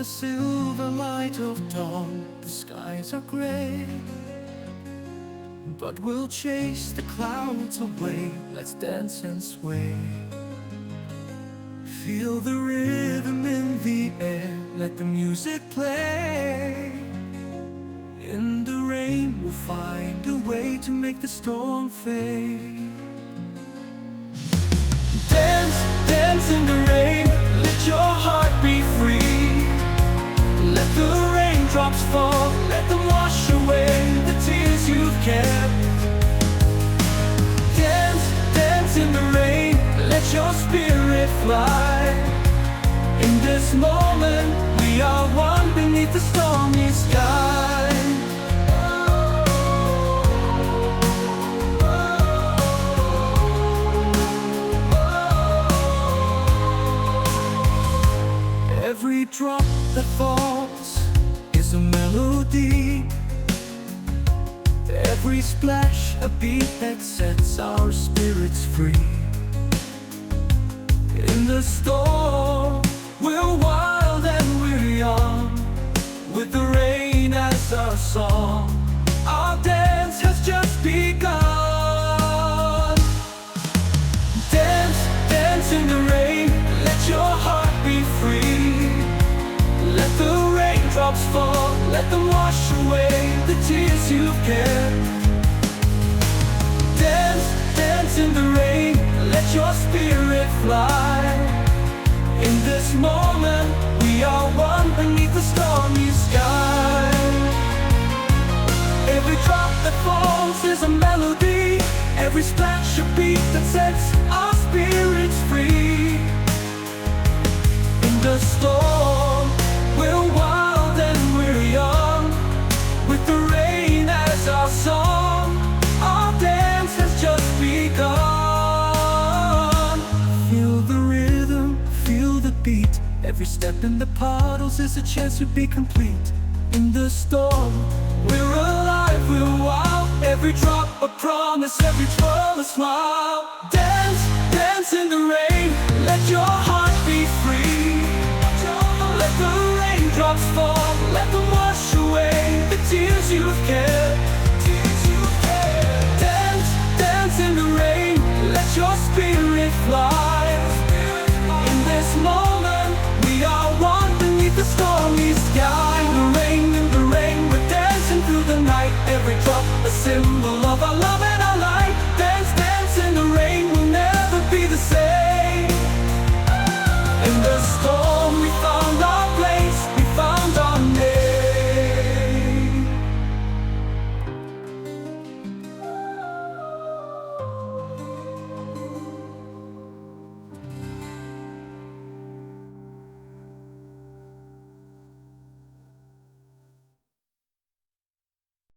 silver light of dawn. The skies are gray, but we'll chase the clouds away. Let's dance and sway. Feel the rhythm in the air, let the music play. In the rain we'll find a way to make the storm fade. Dance, dance in the rain, let your heart be free. Let the raindrops fall, let them wash away the tears you've kept. Dance, dance in the rain, let your spirit fly. In this moment, we are one beneath the stormy sky. Every drop that falls is a melody. Every splash a beat that sets our spirits free. In the storm, we're wild and we're young, with the rain as our song. Our dance has just begun. Dance, dance in the rain, let your heart be free. Let the raindrops fall, let them wash away the tears you've kept. Dance, dance in the rain, let your spirit fly. In this moment, we are one beneath the stormy sky. Every drop that falls is a melody. Every splash a beat that sets our spirits free. In the storm, we're wild and we're young, with the rain as our song. Our dance has just begun. Feel the rhythm, feel the beat. Every step in the puddles is a chance to be complete. In the storm, we're alive, we're wild. Every drop a promise, every twirl a smile. Dance, dance in the rain, let your heart be free. Let the raindrops fall, let them wash away